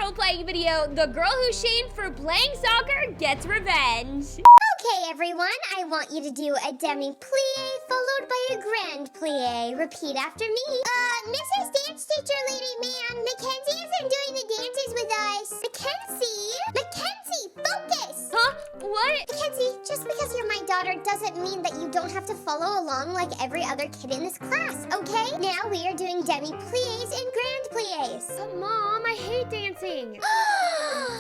role-playing video, the girl who's shamed for playing soccer gets revenge. Okay, everyone, I want you to do a demi-plie followed by a grand plie. Repeat after me. Mrs. Dance Teacher Lady Ma'am, Mackenzie isn't doing the dances with us. Mackenzie, focus! Huh? What? Mackenzie, just because you're my daughter doesn't mean that you don't have to follow along like every other kid in this class, okay? Now we are doing demi-plies and grand plies. But Mom, I hate dancing.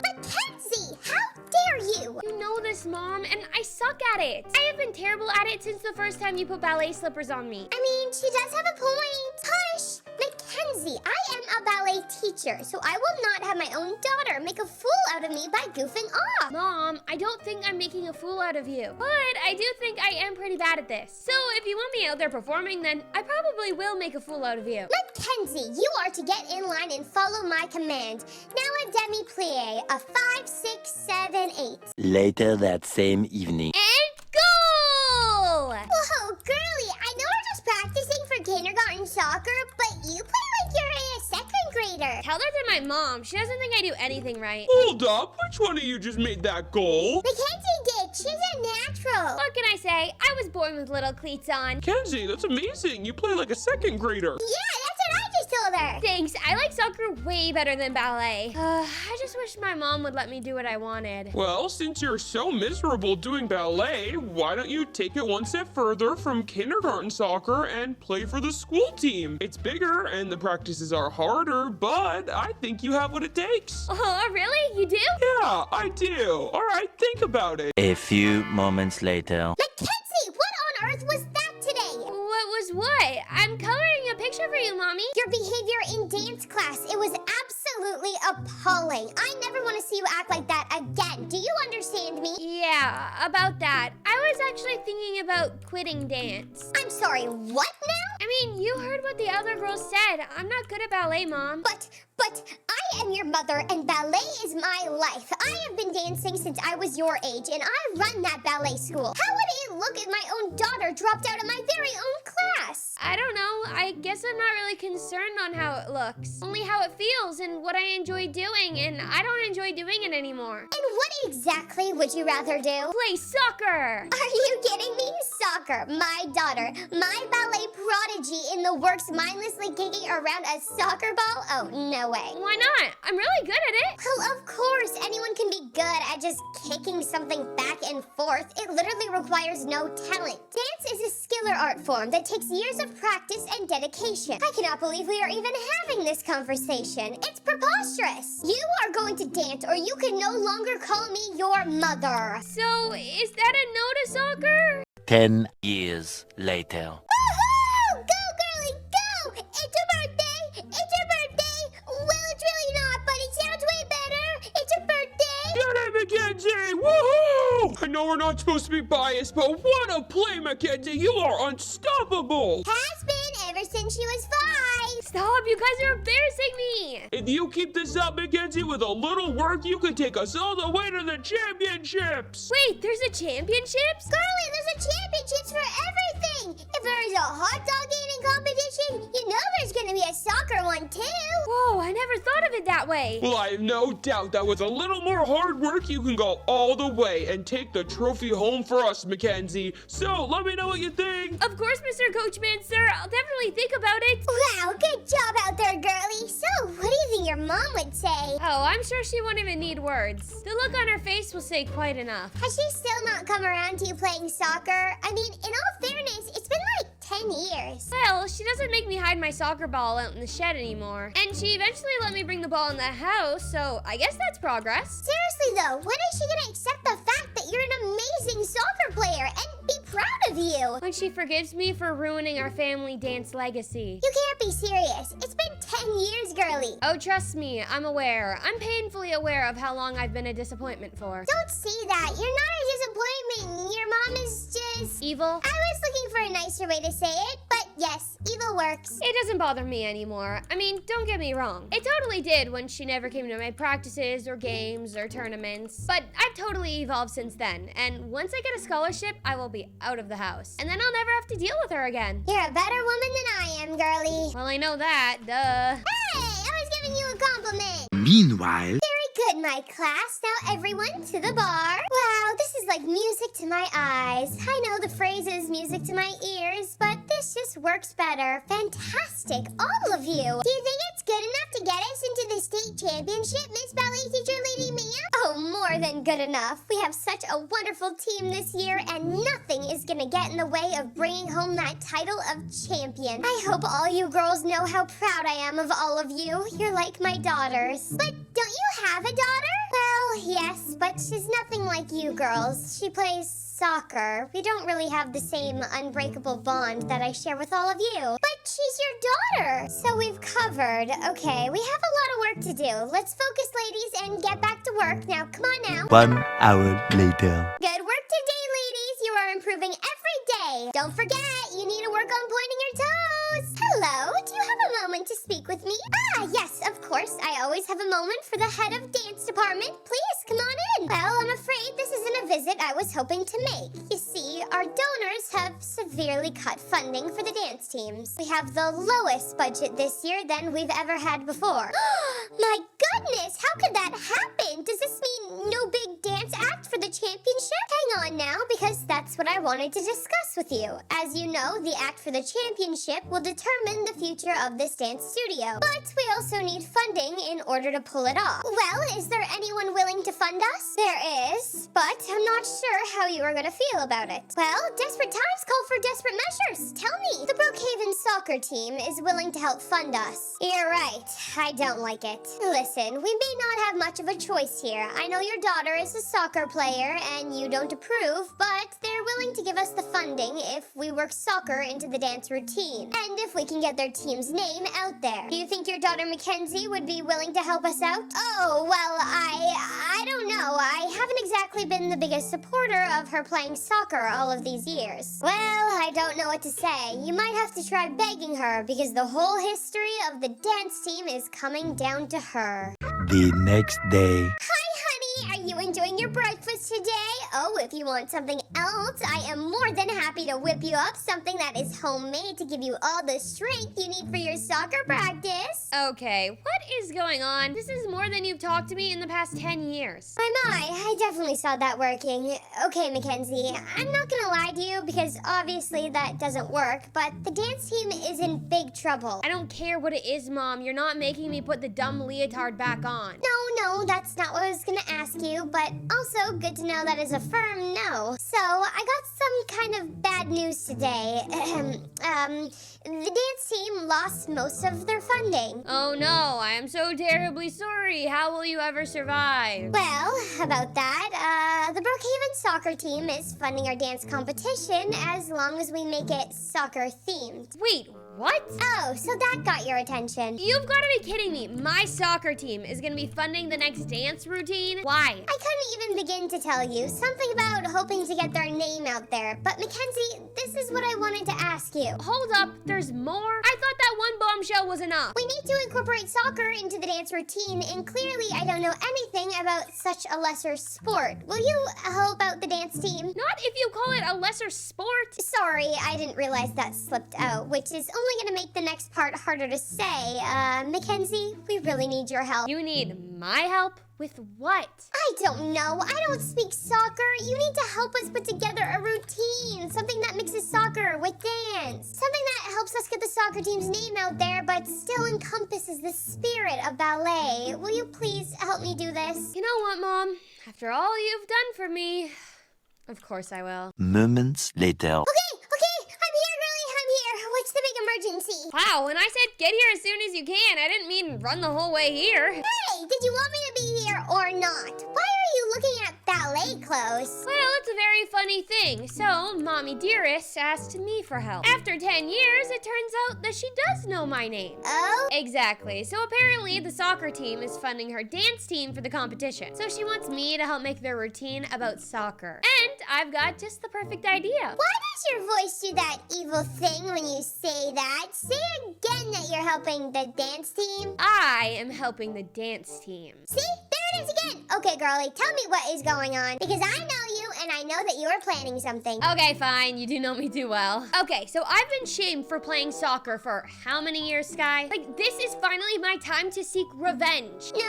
Mackenzie, how dare you? You know this, Mom, and I suck at it. I have been terrible at it since the first time you put ballet slippers on me. I mean, she does have a point. Hush! Mackenzie, I am a ballet teacher, so I will not have my own daughter make a fool out of me by goofing off. Mom, I don't think I'm making a fool out of you, but I do think I am pretty bad at this. So if you want me out there performing, then I probably will make a fool out of you. Mackenzie, you are to get in line and follow my command. Now a demi-plie, a 5, 6, 7, 8. Later that same evening. And goal! Whoa, girly, I know we're just practicing for kindergarten soccer, but you play like you're a second grader. Tell that to my mom. She doesn't think I do anything right. Hold up, which one of you just made that goal? Mackenzie did, she's a natural. What can I say? I was born with little cleats on. Kenzie, that's amazing. You play like a second grader. Yeah, that's what I just told her. Thanks, I like soccer way better than ballet. I just wish my mom would let me do what I wanted. Well, since you're so miserable doing ballet, why don't you take it one step further from kindergarten soccer and play for the school team? It's bigger and the practices are harder, but I think you have what it takes. Oh, really? You do? Yeah, I do. All right, think about it. A few moments later. Mackenzie, what on earth was that today? What was what? I'm coloring a picture for you, Mommy. Your behavior in dance class, it was absolutely appalling. I never want to see you act like that again. Do you understand me? Yeah, about that. I was actually thinking about quitting dance. I'm sorry, what now? I mean, you heard what the other girls said. I'm not good at ballet, Mom. But I am your mother and ballet is my life. I have been dancing since I was your age and I run that ballet school. How would it look if my own daughter dropped out of my very own class? I don't know. I guess I'm not really concerned on how it looks. Only how it feels and what I enjoy doing, and I don't enjoy doing it anymore. And what exactly would you rather do? Play soccer! Are you kidding me? Soccer, my daughter, my ballet prodigy in the works mindlessly kicking around a soccer ball? Oh, no way. Why not? I'm really good at it. Well, of course, anyone can be good at just kicking something back and forth. It literally requires no talent. Dance is a skill or art form that takes years of practice and dedication. I cannot believe we are even having this conversation. It's preposterous. You are going to dance or you can no longer call me your mother. So, is that a no to soccer? 10 years later. Woohoo! Go, girly, go! It's your birthday! It's your birthday! Well, it's really not, but it sounds way better. It's your birthday! Get it, Mackenzie! Woohoo! I know we're not supposed to be biased, but what a play, Mackenzie! You are unstoppable! Has been ever since she was 5. Stop, you guys are embarrassing me. If you keep this up, Mackenzie, with a little work, you can take us all the way to the championships! Wait, there's a championships? Girly, there's a championships for everything. If there is a hot dog eating competition, you know there's gonna be a soccer one too. Whoa, I never thought of it that way. Well, I have no doubt that with a little more hard work, you can go all the way and take the trophy home for us, Mackenzie. So, let me know what you think. Of course, Mr. Coachman, sir. I'll definitely think about it. Wow, good job out there, girly. So, what do you think your mom would say? Oh, I'm sure she won't even need words. The look on her face will say quite enough. Has she still not come around to you playing soccer? I mean, in all fairness, it's been like 10 years. Well, she doesn't make me hide my soccer ball out in the shed anymore. And she eventually let me bring the ball in the house, so I guess that's progress. Seriously though, when is she gonna accept the fact that you're an amazing soccer player and be proud of you? When she forgives me for ruining our family dance legacy. You can't be serious. It's been 10 years, girly. Oh, trust me, I'm aware. I'm painfully aware of how long I've been a disappointment for. Don't say that. You're not a disappointment. Your mom is just... Evil? I was looking for a nicer way to say it, but yes, evil works. It doesn't bother me anymore. I mean, don't get me wrong. It totally did when she never came to my practices or games or tournaments. But I've totally evolved since then. And once I get a scholarship, I will be out of the house. And then I'll never have to deal with her again. You're a better woman than I am, girly. Well, I know that. Duh. Hey, I was giving you a compliment. Meanwhile, Good, my class. Now everyone to the bar. Wow, this is like music to my eyes. I know the phrase is music to my ears, but this just works better. Fantastic, all of you. Do you think it's good enough to get us into the state championship, Miss Ballet Teacher Lady Mia? Oh, more than good enough. We have such a wonderful team this year, and nothing is gonna get in the way of bringing home that title of champion. I hope all you girls know how proud I am of all of you. You're like my daughters. But don't you have a daughter? Well, yes, but she's nothing like you girls. She plays soccer. We don't really have the same unbreakable bond that I share with all of you. But she's your daughter. So we've covered. Okay, we have a lot of work to do. Let's focus, ladies, and get back to work. Now, come on now. 1 hour later. Good work today, ladies. You are improving every day. Don't forget, you need to work on pointing your toes. Hello, do you have a moment to speak with me? Ah, yes, of course. I always have a moment for the head of dance department. Please, come on in. Well, I'm afraid this isn't a visit I was hoping to make. You see, our donors have severely cut funding for the dance teams. We have the lowest budget this year than we've ever had before. My goodness, how could that happen? Does this mean no big dance act for the championship? Hang on now, because that's what I wanted to discuss with you. As you know, the act for the championship will determine the future of this dance studio. But we also need funding in order to pull it off. Well, is there anyone willing to fund us? There is, but I'm not sure how you are going to feel about it. Well, desperate times call for desperate measures. Tell me. The Brookhaven soccer team is willing to help fund us. You're right. I don't like it. Listen, we may not have much of a choice here. I know your daughter is a soccer player and you don't approve, but they're willing to give us the funding if we work soccer into the dance routine, and if we can get their team's name out there. Do you think your daughter Mackenzie would be willing to help us out? Oh, well, I don't know. I haven't exactly been the biggest supporter of her playing soccer all of these years. Well, I don't know what to say. You might have to try begging her, because the whole history of the dance team is coming down to her. The next day. Hi, honey. Are you enjoying your breakfast today? Oh, if you want something else, I am more than happy to whip you up something that is homemade to give you all the strength you need for your soccer practice. Okay, what is going on? This is more than you've talked to me in the past 10 years. My, I definitely saw that working. Okay, Mackenzie, I'm not gonna lie to you because obviously that doesn't work, but the dance team is in big trouble. I don't care what it is, Mom. You're not making me put the dumb leotard back on. No, that's not what I was gonna ask you, but also good to know that is a firm no. So, I got some kind of bad news today. The dance team lost most of their funding. Oh no, I am so terribly sorry. How will you ever survive? Well, about that, the Brookhaven soccer team is funding our dance competition as long as we make it soccer themed. Wait, what? Oh, so that got your attention. You've got to be kidding me. My soccer team is going to be funding the next dance routine? Why? I couldn't even begin to tell you. Something about hoping to get their name out there. But Mackenzie, this is what I wanted to ask you. Hold up, there's more? I thought that one bombshell was enough. We need to incorporate soccer into the dance routine, and clearly I don't know anything about such a lesser sport. Will you help out the dance team? Not if you call it a lesser sport. Sorry, I didn't realize that slipped out, which is only going to make the next part harder to say. Mackenzie, we really need your help. You need my help? With what? I don't know. I don't speak soccer. You need to help us put together a routine. Something that mixes soccer with dance. Something that helps us get the soccer team's name out there, but still encompasses the spirit of ballet. Will you please help me do this? You know what, Mom? After all you've done for me, of course I will. Moments later. Okay. I'm here. What's the big emergency? Wow, when I said get here as soon as you can, I didn't mean run the whole way here. Hey, did you want me to be here or not? Why are you looking at ballet clothes? Well, it's a very funny thing. So, Mommy Dearest asked me for help. After 10 years, it turns out that she does know my name. Oh? Exactly. So apparently the soccer team is funding her dance team for the competition. So she wants me to help make their routine about soccer. And I've got just the perfect idea. Why does your voice do that evil thing when you say that? Say again that you're helping the dance team. I am helping the dance team. See? There it is again. Okay, girlie, tell me what is going on. Because I know you and I know that you're planning something. Okay, fine. You do know me too well. Okay, so I've been shamed for playing soccer for how many years, Sky? Like, this is finally my time to seek revenge. No.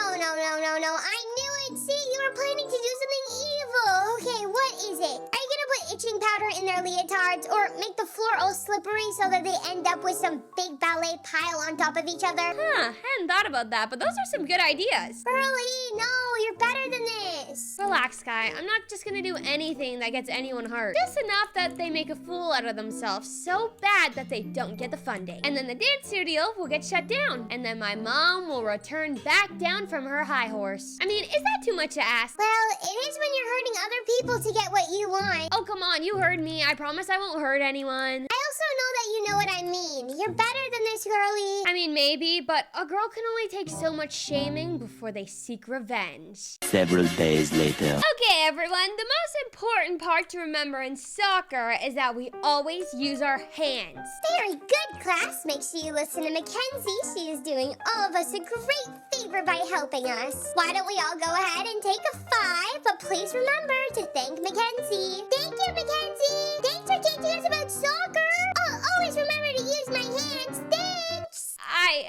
I knew it. See, you were planning to do something evil. Okay, what is it? Are you gonna put itching powder in their leotards or make the floor all slippery so that they end up with some big ballet pile on top of each other? Huh, hadn't thought about that, but those are some good ideas. Burly, no, you're better than this. Relax, Sky. I'm not just gonna do anything that gets anyone hurt. Just enough that they make a fool out of themselves so bad that they don't get the fun day. And then the dance studio will get shut down. And then my mom will return back down from her high horse. I mean, is that too much to ask? Well, it is when you're hurting other people to get what you want. Oh, come on, you heard me. I promise I won't hurt anyone. I also know that you know what I mean. You're better than this, girly. I mean, maybe, but a girl can only take so much shaming before they seek revenge. Several days later. Okay, everyone, the most important part to remember in soccer is that we always use our hands. Very good, class. Make sure you listen to Mackenzie. She is doing all of us a great favor by helping us. Why don't we all go ahead and take a 5, but please remember to thank Mackenzie. Thank you, Mackenzie. Thanks for teaching us about soccer. I'll always remember to use my hands. Thanks. I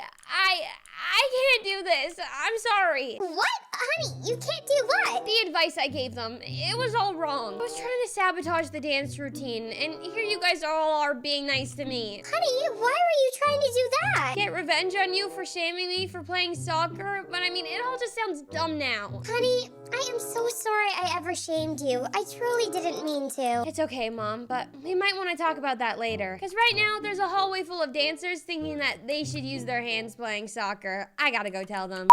can't do this. I'm sorry. What? Honey, you can't do what? The advice I gave them, it was all wrong. I was trying to sabotage the dance routine, and here you guys all are being nice to me. Honey, why were you trying to do that? Get revenge on you for shaming me for playing soccer, but I mean, it all just sounds dumb now. Honey, I am so sorry I ever shamed you. I truly didn't mean to. It's okay, Mom, but we might want to talk about that later. Because right now, there's a hallway full of dancers thinking that they should use their hands playing soccer. I gotta go tell them.